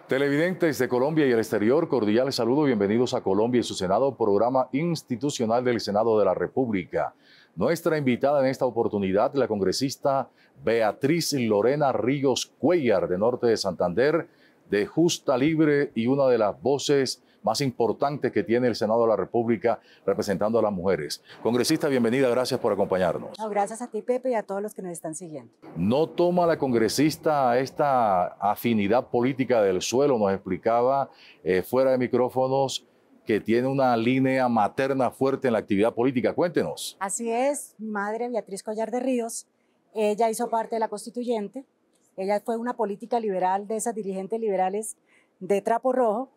Televidentes de Colombia y el exterior, cordiales saludos, bienvenidos a Colombia y su Senado, programa institucional del Senado de la República. Nuestra invitada en esta oportunidad, la congresista Beatriz Lorena Ríos Cuéllar, de Norte de Santander, de Justa Libre y una de las voces más importantes que tiene el Senado de la República representando a las mujeres. Congresista, bienvenida, gracias por acompañarnos. No, gracias a ti, Pepe, y a todos los que nos están siguiendo. ¿No toma la congresista esta afinidad política del suelo? Nos explicaba fuera de micrófonos que tiene una línea materna fuerte en la actividad política. Cuéntenos. Así es, mi madre, Beatriz Cuéllar de Ríos, ella hizo parte de la constituyente, ella fue una política liberal de esas dirigentes liberales de trapo rojo,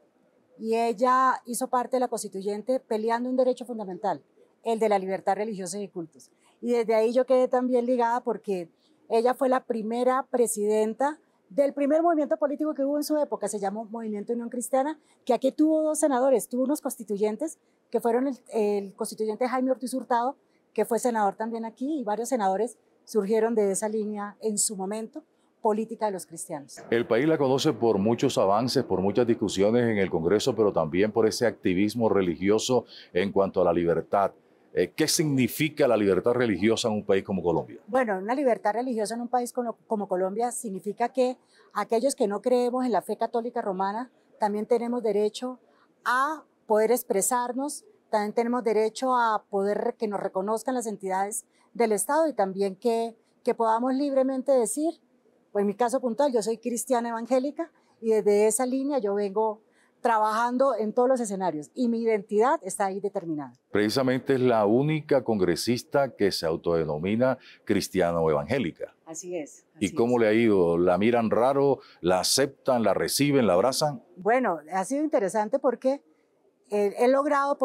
y ella hizo parte de la constituyente peleando un derecho fundamental, el de la libertad religiosa y de cultos. Y desde ahí yo quedé también ligada porque ella fue la primera presidenta del primer movimiento político que hubo en su época, se llamó Movimiento Unión Cristiana, que aquí tuvo dos senadores, tuvo unos constituyentes, que fueron el constituyente Jaime Ortiz Hurtado, que fue senador también aquí, y varios senadores surgieron de esa línea en su momento política de los cristianos. El país la conoce por muchos avances, por muchas discusiones en el Congreso, pero también por ese activismo religioso en cuanto a la libertad. ¿Qué significa la libertad religiosa en un país como Colombia? Bueno, una libertad religiosa en un país como Colombia significa que aquellos que no creemos en la fe católica romana también tenemos derecho a poder expresarnos, también tenemos derecho a poder que nos reconozcan las entidades del Estado y también que podamos libremente decir, pues en mi caso puntual, yo soy cristiana evangélica y desde esa línea yo vengo trabajando en todos los escenarios y mi identidad está ahí determinada. Precisamente es la única congresista que se autodenomina cristiana o evangélica. Así es. ¿Y cómo le ha ido? ¿La miran raro? ¿La aceptan? ¿La reciben? ¿La abrazan? Bueno, ha sido interesante porque he logrado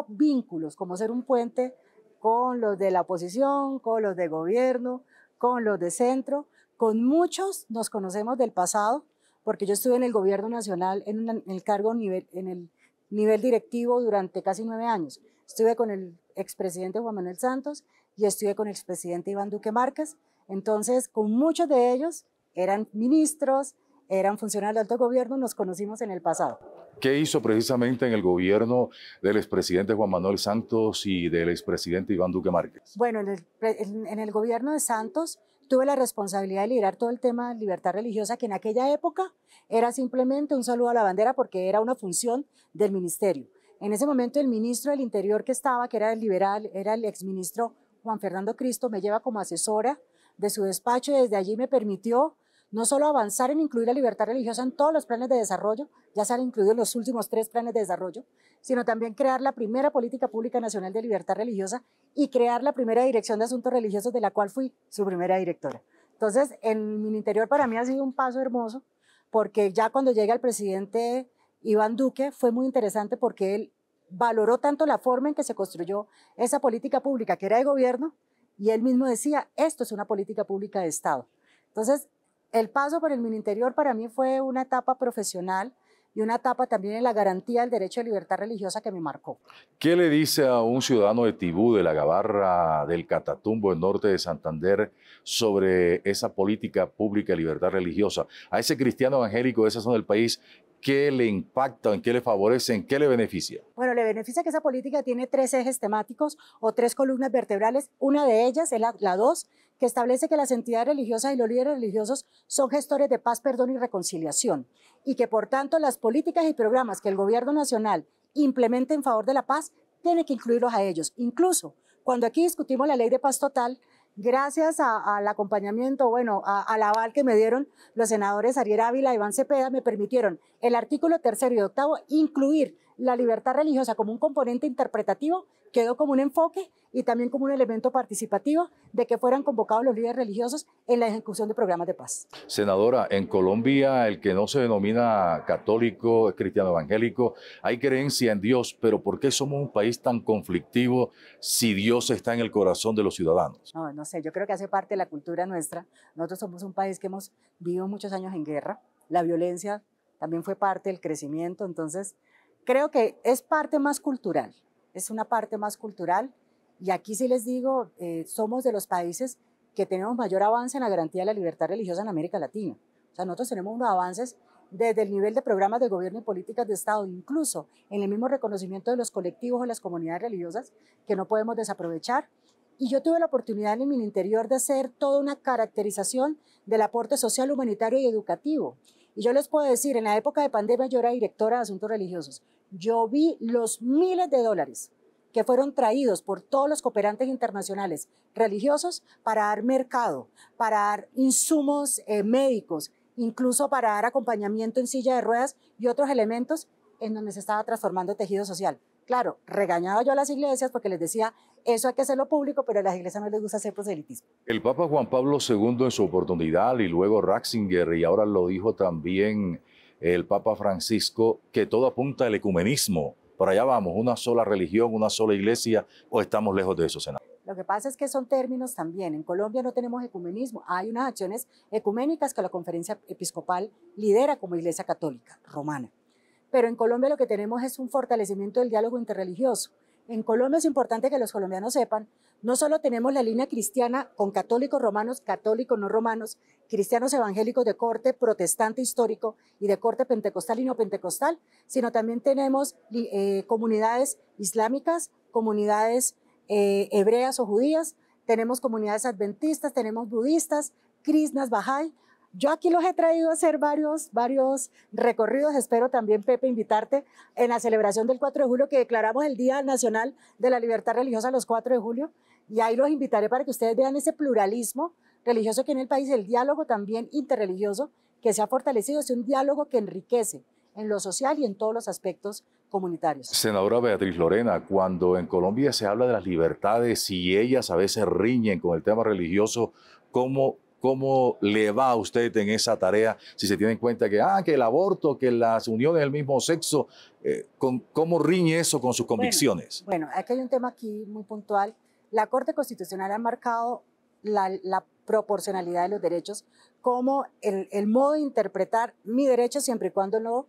vínculos, como ser un puente con los de la oposición, con los de gobierno, con los de centro. Con muchos nos conocemos del pasado, porque yo estuve en el gobierno nacional en el cargo en el nivel directivo durante casi 9 años. Estuve con el expresidente Juan Manuel Santos y estuve con el expresidente Iván Duque Márquez. Entonces, con muchos de ellos eran ministros, eran funcionarios de alto gobierno, nos conocimos en el pasado. ¿Qué hizo precisamente en el gobierno del expresidente Juan Manuel Santos y del expresidente Iván Duque Márquez? Bueno, en el gobierno de Santos tuve la responsabilidad de liderar todo el tema de libertad religiosa, que en aquella época era simplemente un saludo a la bandera porque era una función del ministerio. En ese momento el ministro del Interior que estaba, que era el liberal, era el exministro Juan Fernando Cristo, me lleva como asesora de su despacho y desde allí me permitió no solo avanzar en incluir la libertad religiosa en todos los planes de desarrollo, ya se han incluido los últimos 3 planes de desarrollo, sino también crear la primera política pública nacional de libertad religiosa y crear la primera dirección de asuntos religiosos de la cual fui su primera directora. Entonces, en mi interior para mí ha sido un paso hermoso, porque ya cuando llega el presidente Iván Duque fue muy interesante porque él valoró tanto la forma en que se construyó esa política pública que era de gobierno y él mismo decía, esto es una política pública de Estado. Entonces, el paso por el Ministerio para mí fue una etapa profesional y una etapa también en la garantía del derecho de libertad religiosa que me marcó. ¿Qué le dice a un ciudadano de Tibú, de la Gabarra, del Catatumbo, el norte de Santander, sobre esa política pública de libertad religiosa? A ese cristiano evangélico de esa zona del país, ¿qué le impacta, en qué le favorece, en qué le beneficia? Bueno, le beneficia que esa política tiene 3 ejes temáticos o 3 columnas vertebrales. Una de ellas es la 2, que establece que las entidades religiosas y los líderes religiosos son gestores de paz, perdón y reconciliación, y que por tanto las políticas y programas que el gobierno nacional implemente en favor de la paz tiene que incluirlos a ellos. Incluso cuando aquí discutimos la ley de paz total, gracias al acompañamiento, bueno, al aval que me dieron los senadores Ariel Ávila y Iván Cepeda, me permitieron el artículo 3 y 8 incluir la libertad religiosa como un componente interpretativo, quedó como un enfoque y también como un elemento participativo de que fueran convocados los líderes religiosos en la ejecución de programas de paz. Senadora, en Colombia el que no se denomina católico, cristiano evangélico, hay creencia en Dios, pero ¿por qué somos un país tan conflictivo si Dios está en el corazón de los ciudadanos? No sé, yo creo que hace parte de la cultura nuestra. Nosotros somos un país que hemos vivido muchos años en guerra, la violencia también fue parte del crecimiento, entonces creo que es parte más cultural, es una parte más cultural y aquí sí les digo, somos de los países que tenemos mayor avance en la garantía de la libertad religiosa en América Latina. O sea, nosotros tenemos unos avances desde el nivel de programas de gobierno y políticas de Estado, incluso en el mismo reconocimiento de los colectivos o las comunidades religiosas, que no podemos desaprovechar. Y yo tuve la oportunidad en el Mininterior de hacer toda una caracterización del aporte social, humanitario y educativo. Y yo les puedo decir, en la época de pandemia yo era directora de asuntos religiosos. Yo vi los miles de dólares que fueron traídos por todos los cooperantes internacionales religiosos para dar mercado, para dar insumos médicos, incluso para dar acompañamiento en silla de ruedas y otros elementos en donde se estaba transformando el tejido social. Claro, regañaba yo a las iglesias porque les decía, eso hay que hacerlo público, pero a las iglesias no les gusta hacer proselitismo. El Papa Juan Pablo II en su oportunidad y luego Ratzinger y ahora lo dijo también el Papa Francisco, que todo apunta al ecumenismo. Por allá vamos, una sola religión, una sola iglesia, o estamos lejos de eso, senador. Lo que pasa es que son términos también. En Colombia no tenemos ecumenismo. Hay unas acciones ecuménicas que la Conferencia Episcopal lidera como Iglesia Católica Romana. Pero en Colombia lo que tenemos es un fortalecimiento del diálogo interreligioso. En Colombia es importante que los colombianos sepan, no solo tenemos la línea cristiana con católicos romanos, católicos no romanos, cristianos evangélicos de corte protestante histórico y de corte pentecostal y no pentecostal, sino también tenemos comunidades islámicas, comunidades hebreas o judías, tenemos comunidades adventistas, tenemos budistas, krishnas, bahá'í. Yo aquí los he traído a hacer varios recorridos, espero también, Pepe, invitarte en la celebración del 4 de julio, que declaramos el Día Nacional de la Libertad Religiosa los 4 de julio, y ahí los invitaré para que ustedes vean ese pluralismo religioso que en el país, el diálogo también interreligioso que se ha fortalecido, es un diálogo que enriquece en lo social y en todos los aspectos comunitarios. Senadora Beatriz Lorena, cuando en Colombia se habla de las libertades y ellas a veces riñen con el tema religioso, ¿cómo le va a usted en esa tarea si se tiene en cuenta que el aborto, que las uniones del mismo sexo, cómo riñe eso con sus convicciones? Bueno, aquí hay un tema aquí muy puntual. La Corte Constitucional ha marcado la proporcionalidad de los derechos como el modo de interpretar mi derecho siempre y cuando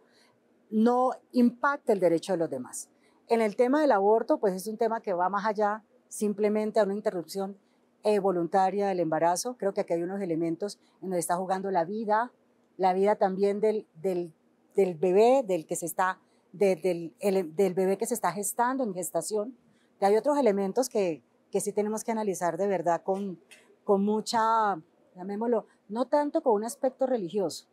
no impacte el derecho de los demás. En el tema del aborto, pues es un tema que va más allá simplemente a una interrupción voluntaria del embarazo. Creo que aquí hay unos elementos en donde está jugando la vida también del bebé, del bebé que se está gestando, en gestación. Y hay otros elementos que sí tenemos que analizar de verdad con mucha, llamémoslo, no tanto con un aspecto religioso,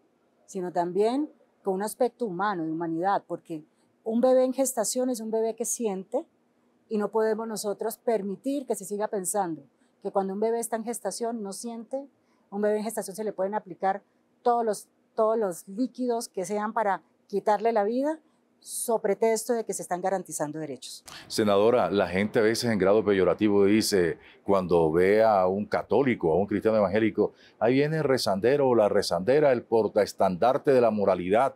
sino también con un aspecto humano, de humanidad, porque un bebé en gestación es un bebé que siente y no podemos nosotros permitir que se siga pensando que cuando un bebé está en gestación no siente. Un bebé en gestación se le pueden aplicar todos los líquidos que sean para quitarle la vida, so pretexto de que se están garantizando derechos. Senadora, la gente a veces en grado peyorativo dice, cuando ve a un católico, a un cristiano evangélico, ahí viene el rezandero o la rezandera, el portaestandarte de la moralidad.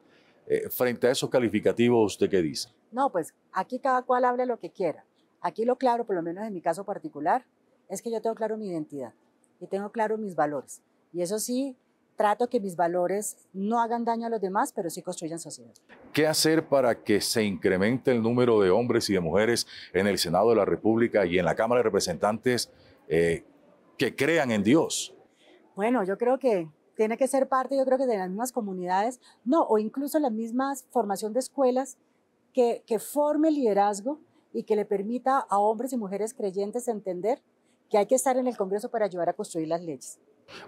Frente a esos calificativos, ¿usted qué dice? No, pues aquí cada cual habla lo que quiera. Aquí lo claro, por lo menos en mi caso particular, es que yo tengo claro mi identidad y tengo claro mis valores. Y eso sí, trato que mis valores no hagan daño a los demás, pero sí construyan sociedad. ¿Qué hacer para que se incremente el número de hombres y de mujeres en el Senado de la República y en la Cámara de Representantes que crean en Dios? Bueno, yo creo que tiene que ser parte, yo creo que de las mismas comunidades, no, o incluso la misma formación de escuelas que forme liderazgo y que le permita a hombres y mujeres creyentes entender que hay que estar en el Congreso para ayudar a construir las leyes.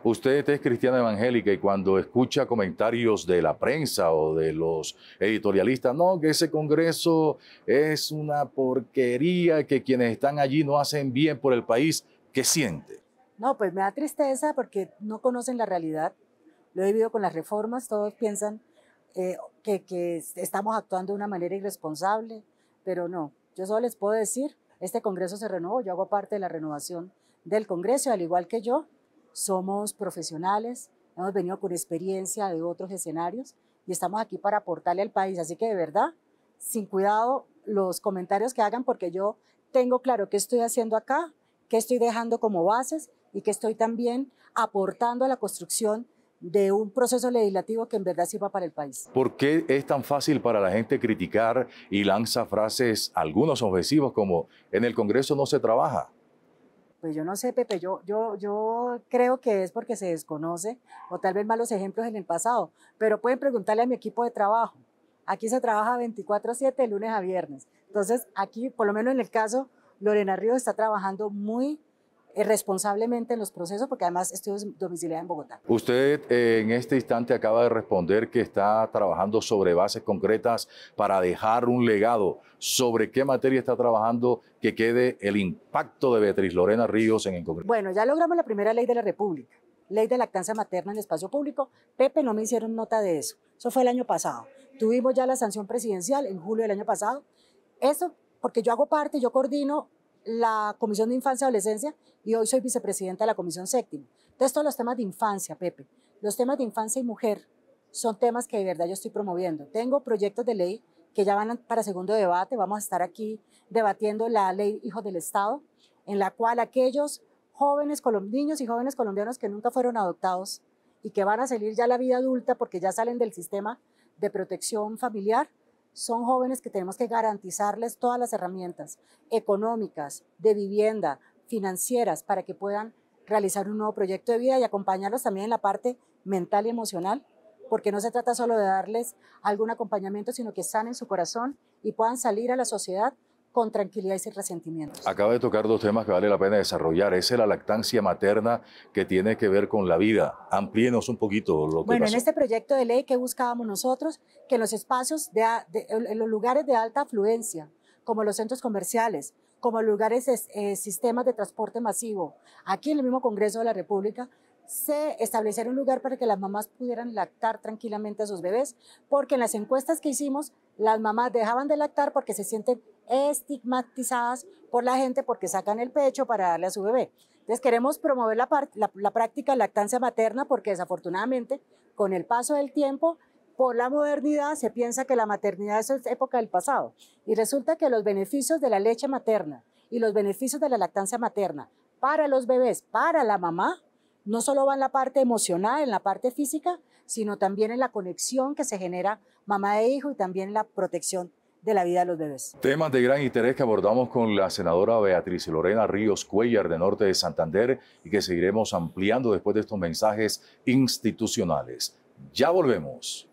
Usted es cristiana evangélica y cuando escucha comentarios de la prensa o de los editorialistas, no, que ese Congreso es una porquería, que quienes están allí no hacen bien por el país, ¿qué siente? No, pues me da tristeza porque no conocen la realidad. Lo he vivido con las reformas, todos piensan que estamos actuando de una manera irresponsable, pero no. Yo solo les puedo decir, este Congreso se renovó, yo hago parte de la renovación del Congreso, al igual que yo, somos profesionales, hemos venido con experiencia de otros escenarios y estamos aquí para aportarle al país. Así que de verdad, sin cuidado los comentarios que hagan, porque yo tengo claro qué estoy haciendo acá, qué estoy dejando como bases y qué estoy también aportando a la construcción de un proceso legislativo que en verdad sirva para el país. ¿Por qué es tan fácil para la gente criticar y lanza frases, algunos ofensivos, como en el Congreso no se trabaja? Pues yo no sé, Pepe, yo creo que es porque se desconoce o tal vez malos ejemplos en el pasado, pero pueden preguntarle a mi equipo de trabajo. Aquí se trabaja 24/7 de lunes a viernes. Entonces, aquí, por lo menos en el caso, Lorena Ríos está trabajando muy responsablemente en los procesos porque además estoy domiciliada en Bogotá. Usted en este instante acaba de responder que está trabajando sobre bases concretas para dejar un legado. ¿Sobre qué materia está trabajando que quede el impacto de Beatriz Lorena Ríos en el Congreso? Bueno, ya logramos la primera ley de la República, ley de lactancia materna en el espacio público. Pepe, no me hicieron nota de eso. Eso fue el año pasado. Tuvimos ya la sanción presidencial en julio del año pasado. Eso porque yo hago parte, yo coordino la Comisión de Infancia y Adolescencia y hoy soy vicepresidenta de la Comisión Séptima. Entonces, todos los temas de infancia, Pepe, los temas de infancia y mujer son temas que de verdad yo estoy promoviendo. Tengo proyectos de ley que ya van para segundo debate. Vamos a estar aquí debatiendo la ley Hijos del Estado, en la cual aquellos niños y jóvenes colombianos que nunca fueron adoptados y que van a salir ya a la vida adulta porque ya salen del sistema de protección familiar, son jóvenes que tenemos que garantizarles todas las herramientas económicas, de vivienda, financieras, para que puedan realizar un nuevo proyecto de vida y acompañarlos también en la parte mental y emocional, porque no se trata solo de darles algún acompañamiento, sino que sanen su corazón y puedan salir a la sociedad con tranquilidad y sin resentimientos. Acaba de tocar dos temas que vale la pena desarrollar. Esa es la lactancia materna que tiene que ver con la vida. Amplíenos un poquito lo que Bueno, pasó. en este proyecto de ley, ¿qué buscábamos nosotros? Que en los espacios, en los lugares de alta afluencia, como los centros comerciales, como lugares, sistemas de transporte masivo, aquí en el mismo Congreso de la República, se estableciera un lugar para que las mamás pudieran lactar tranquilamente a sus bebés, porque en las encuestas que hicimos, las mamás dejaban de lactar porque se sienten estigmatizadas por la gente porque sacan el pecho para darle a su bebé. Entonces queremos promover la práctica de lactancia materna porque desafortunadamente con el paso del tiempo, por la modernidad, se piensa que la maternidad es época del pasado y resulta que los beneficios de la leche materna y los beneficios de la lactancia materna para los bebés, para la mamá, no solo va en la parte emocional, en la parte física, sino también en la conexión que se genera mamá e hijo y también en la protección de la vida de los bebés. Temas de gran interés que abordamos con la senadora Beatriz Lorena Ríos Cuéllar de Norte de Santander y que seguiremos ampliando después de estos mensajes institucionales. Ya volvemos.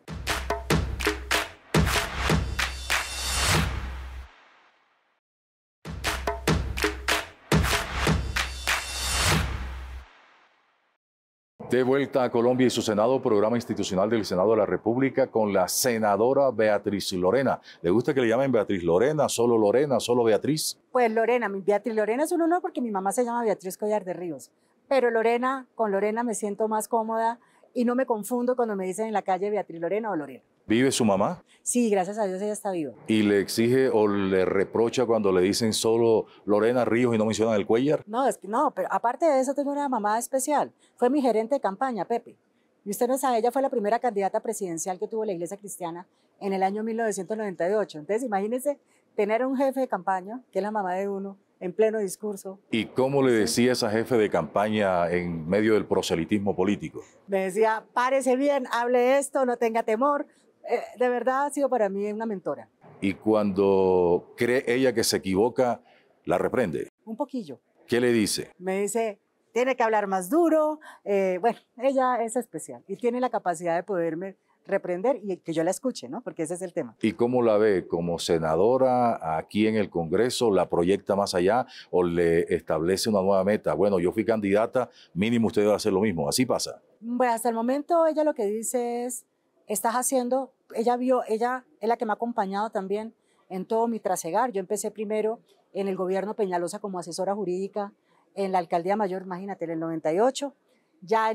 De vuelta a Colombia y su Senado, programa institucional del Senado de la República con la senadora Beatriz Lorena. ¿Le gusta que le llamen Beatriz Lorena, solo Beatriz? Pues Lorena, Beatriz Lorena es un honor porque mi mamá se llama Beatriz Cuéllar de Ríos, pero Lorena, con Lorena me siento más cómoda y no me confundo cuando me dicen en la calle Beatriz Lorena o Lorena. ¿Vive su mamá? Sí, gracias a Dios ella está viva. ¿Y le exige o le reprocha cuando le dicen solo Lorena Ríos y no mencionan el Cuéllar? No, es que no, pero aparte de eso tengo una mamá especial. Fue mi gerente de campaña, Pepe. Y usted no sabe, ella fue la primera candidata presidencial que tuvo la Iglesia Cristiana en el año 1998. Entonces, imagínense tener un jefe de campaña, que es la mamá de uno, en pleno discurso. ¿Y cómo le decía esa jefe de campaña en medio del proselitismo político? Me decía, párese bien, hable esto, no tenga temor. De verdad ha sido para mí una mentora. Y cuando cree ella que se equivoca, la reprende. Un poquillo. ¿Qué le dice? Me dice, tiene que hablar más duro. Bueno, ella es especial y tiene la capacidad de poderme reprender y que yo la escuche, ¿no? Porque ese es el tema. ¿Y cómo la ve? ¿Como senadora aquí en el Congreso? ¿La proyecta más allá o le establece una nueva meta? Bueno, yo fui candidata, mínimo usted debe hacer lo mismo. ¿Así pasa? Bueno, hasta el momento ella lo que dice es, estás haciendo, ella es la que me ha acompañado también en todo mi trasegar. Yo empecé primero en el gobierno Peñalosa como asesora jurídica en la alcaldía mayor, imagínate, en el 98. Ya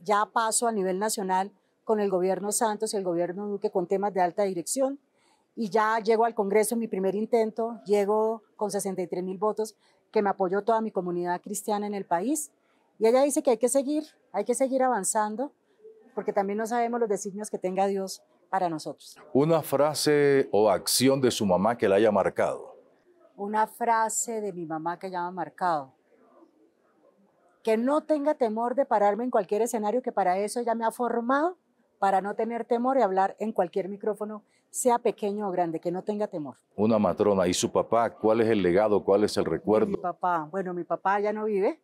ya paso a nivel nacional con el gobierno Santos y el gobierno Duque con temas de alta dirección. Y ya llego al Congreso en mi primer intento, llego con 63,000 votos, que me apoyó toda mi comunidad cristiana en el país. Y ella dice que hay que seguir avanzando, porque también no sabemos los designios que tenga Dios para nosotros. Una frase o acción de su mamá que la haya marcado. Una frase de mi mamá que ya me ha marcado. Que no tenga temor de pararme en cualquier escenario, que para eso ella me ha formado para no tener temor y hablar en cualquier micrófono, sea pequeño o grande, que no tenga temor. Una matrona. ¿Y su papá? ¿Cuál es el legado? ¿Cuál es el recuerdo? Mi papá, bueno, mi papá ya no vive.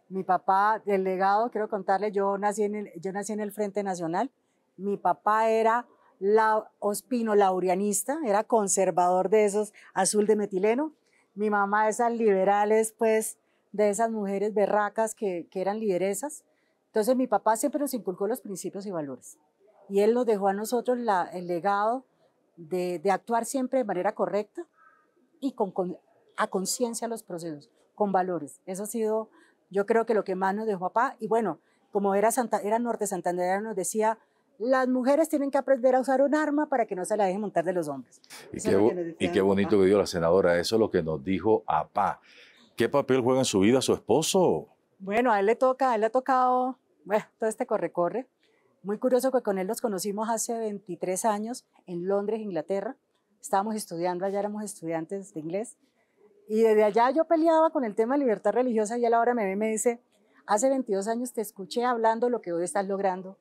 Mi papá, del legado, quiero contarle, yo nací en el Frente Nacional. Mi papá era ospino laurianista, era conservador de esos, azul de metileno. Mi mamá, esas liberales, pues, de esas mujeres berracas que eran lideresas. Entonces, mi papá siempre nos inculcó los principios y valores. Y él nos dejó a nosotros el legado de actuar siempre de manera correcta y a conciencia los procesos, con valores. Eso ha sido, yo creo que lo que más nos dejó papá. Y bueno, como era Norte Santander, nos decía, las mujeres tienen que aprender a usar un arma para que no se la dejen montar de los hombres. Y qué bonito que dio la senadora, eso es lo que nos dijo APA. ¿Qué papel juega en su vida su esposo? Bueno, a él le ha tocado, bueno, todo este corre-corre. Muy curioso que con él nos conocimos hace 23 años en Londres, Inglaterra. Estábamos estudiando, allá éramos estudiantes de inglés. Y desde allá yo peleaba con el tema de libertad religiosa y él ahora me ve y me dice, hace 22 años te escuché hablando lo que hoy estás logrando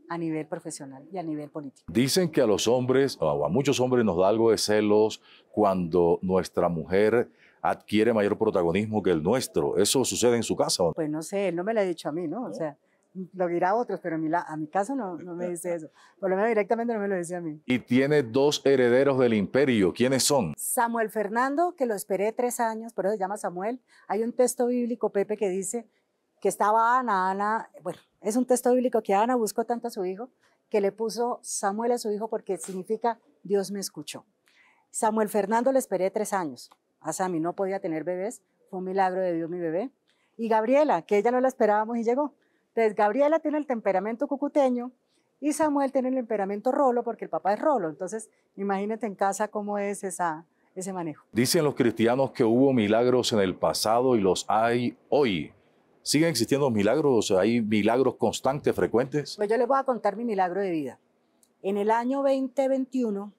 a nivel profesional y a nivel político. Dicen que a los hombres, o a muchos hombres nos da algo de celos cuando nuestra mujer adquiere mayor protagonismo que el nuestro. ¿Eso sucede en su casa? Pues no sé, él no me lo ha dicho a mí, ¿no? O sea, lo dirá a otros, pero a mi caso no me dice eso. Por lo menos directamente no me lo dice a mí. Y tiene dos herederos del imperio. ¿Quiénes son? Samuel Fernando, que lo esperé 3 años, por eso se llama Samuel. Hay un texto bíblico, Pepe, que dice que estaba Ana, bueno, es un texto bíblico que Ana buscó tanto a su hijo, que le puso Samuel a su hijo porque significa Dios me escuchó. Samuel Fernando le esperé 3 años. A Sammy no podía tener bebés, fue un milagro de Dios mi bebé. Y Gabriela, que ella no la esperábamos y llegó. Entonces, Gabriela tiene el temperamento cucuteño y Samuel tiene el temperamento rolo porque el papá es rolo. Entonces, imagínate en casa cómo es ese manejo. Dicen los cristianos que hubo milagros en el pasado y los hay hoy. ¿Siguen existiendo milagros? ¿Hay milagros constantes, frecuentes? Pues yo les voy a contar mi milagro de vida. En el año 2021,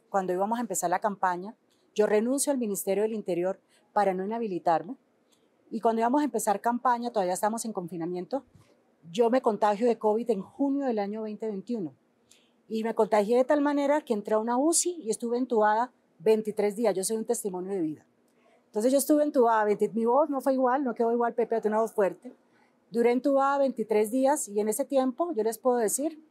cuando íbamos a empezar la campaña, yo renuncio al Ministerio del Interior para no inhabilitarme. Y cuando íbamos a empezar campaña, todavía estamos en confinamiento, yo me contagio de COVID en junio del año 2021 y me contagié de tal manera que entré a una UCI y estuve entubada 23 días. Yo soy un testimonio de vida. Entonces yo estuve entubada, mi voz no fue igual, no quedó igual, Pepe, tenía una voz fuerte. Duré entubada 23 días y en ese tiempo yo les puedo decir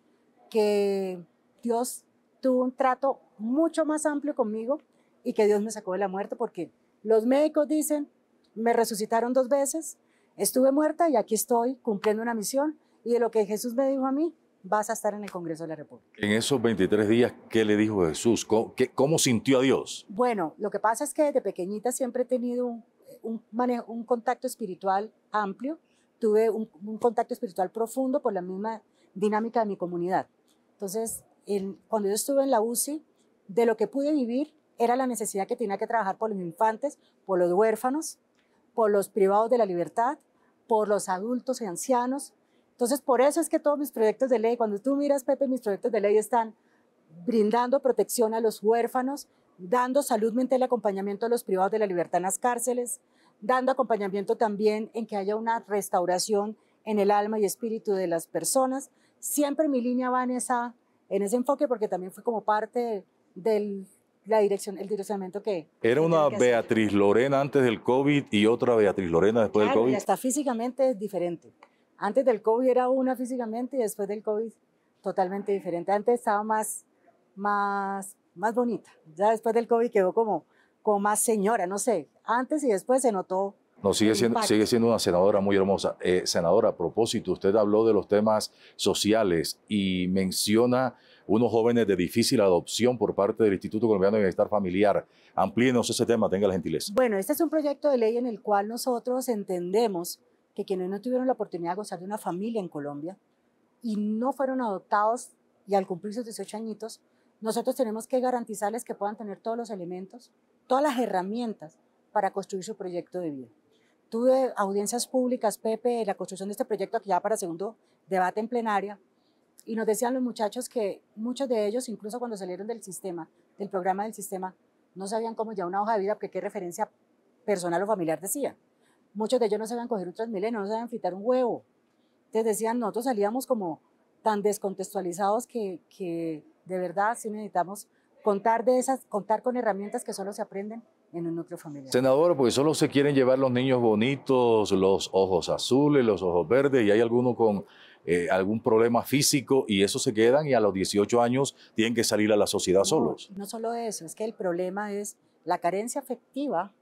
que Dios tuvo un trato mucho más amplio conmigo y que Dios me sacó de la muerte porque los médicos dicen, me resucitaron 2 veces, estuve muerta y aquí estoy cumpliendo una misión y de lo que Jesús me dijo a mí, vas a estar en el Congreso de la República. En esos 23 días, ¿qué le dijo Jesús? ¿Cómo sintió a Dios? Bueno, lo que pasa es que desde pequeñita siempre he tenido un contacto espiritual amplio, tuve un contacto espiritual profundo por la misma dinámica de mi comunidad. Entonces, cuando yo estuve en la UCI, de lo que pude vivir era la necesidad que tenía que trabajar por los infantes, por los huérfanos, por los privados de la libertad, por los adultos y ancianos. Entonces, por eso es que todos mis proyectos de ley, cuando tú miras, Pepe, mis proyectos de ley están brindando protección a los huérfanos, dando salud mental y acompañamiento a los privados de la libertad en las cárceles, dando acompañamiento también en que haya una restauración en el alma y espíritu de las personas. Siempre mi línea va en ese enfoque porque también fue como parte del el direccionamiento que... Era una Beatriz Lorena antes del COVID y otra Beatriz Lorena después del COVID. Hasta físicamente es diferente. Antes del COVID era una físicamente y después del COVID totalmente diferente. Antes estaba más bonita. Ya después del COVID quedó como más señora, no sé. Antes y después se notó. No, sigue siendo una senadora muy hermosa. Senadora, a propósito, usted habló de los temas sociales y menciona unos jóvenes de difícil adopción por parte del Instituto Colombiano de Bienestar Familiar. Amplíenos ese tema, tenga la gentileza. Bueno, este es un proyecto de ley en el cual nosotros entendemos que quienes no tuvieron la oportunidad de gozar de una familia en Colombia y no fueron adoptados y al cumplir sus 18 añitos, nosotros tenemos que garantizarles que puedan tener todos los elementos, todas las herramientas para construir su proyecto de vida. Tuve audiencias públicas, Pepe, la construcción de este proyecto aquí ya para segundo debate en plenaria, y nos decían los muchachos que muchos de ellos, incluso cuando salieron del sistema, del programa del sistema, no sabían cómo llevar una hoja de vida porque qué referencia personal o familiar decía. Muchos de ellos no sabían coger un Transmilenio, no sabían fritar un huevo. Entonces decían, nosotros salíamos como tan descontextualizados que de verdad sí necesitamos contar con herramientas que solo se aprenden en un núcleo familiar. Senador, pues solo se quieren llevar los niños bonitos, los ojos azules, los ojos verdes, y hay alguno con algún problema físico y eso se quedan y a los 18 años tienen que salir a la sociedad solos. No solo eso, es que el problema es la carencia afectiva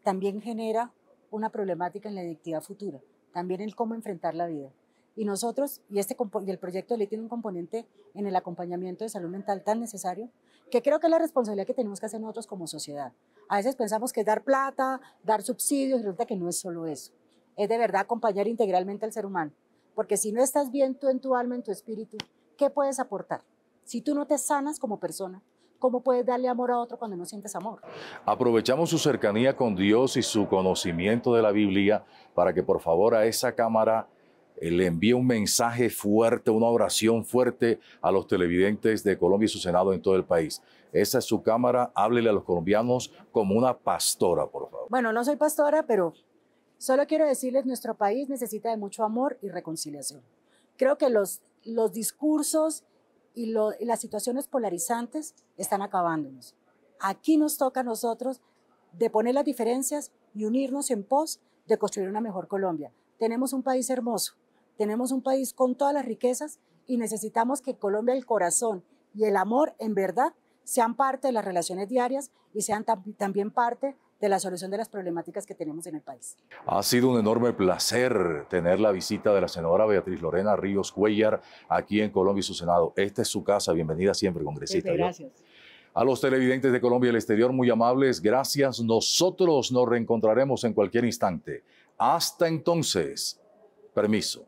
también genera una problemática en la identidad futura, también en cómo enfrentar la vida. Y nosotros, y el proyecto de ley tiene un componente en el acompañamiento de salud mental tan necesario, que creo que es la responsabilidad que tenemos que hacer nosotros como sociedad. A veces pensamos que es dar plata, dar subsidios, y resulta que no es solo eso. Es de verdad acompañar integralmente al ser humano. Porque si no estás bien tú en tu alma, en tu espíritu, ¿qué puedes aportar? Si tú no te sanas como persona, ¿cómo puedes darle amor a otro cuando no sientes amor? Aprovechamos su cercanía con Dios y su conocimiento de la Biblia para que por favor a esa cámara le envíe un mensaje fuerte, una oración fuerte a los televidentes de Colombia y su Senado en todo el país. Esa es su cámara, háblele a los colombianos como una pastora, por favor. Bueno, no soy pastora, pero solo quiero decirles, nuestro país necesita de mucho amor y reconciliación. Creo que los discursos y las situaciones polarizantes están acabándonos. Aquí nos toca a nosotros de poner las diferencias y unirnos en pos de construir una mejor Colombia. Tenemos un país hermoso, tenemos un país con todas las riquezas y necesitamos que Colombia, el corazón y el amor en verdad sean parte de las relaciones diarias y sean también parte de la solución de las problemáticas que tenemos en el país. Ha sido un enorme placer tener la visita de la senadora Beatriz Lorena Ríos Cuéllar aquí en Colombia y su Senado. Esta es su casa, bienvenida siempre, congresista. Gracias. A los televidentes de Colombia y el exterior, muy amables, gracias. Nosotros nos reencontraremos en cualquier instante. Hasta entonces, permiso.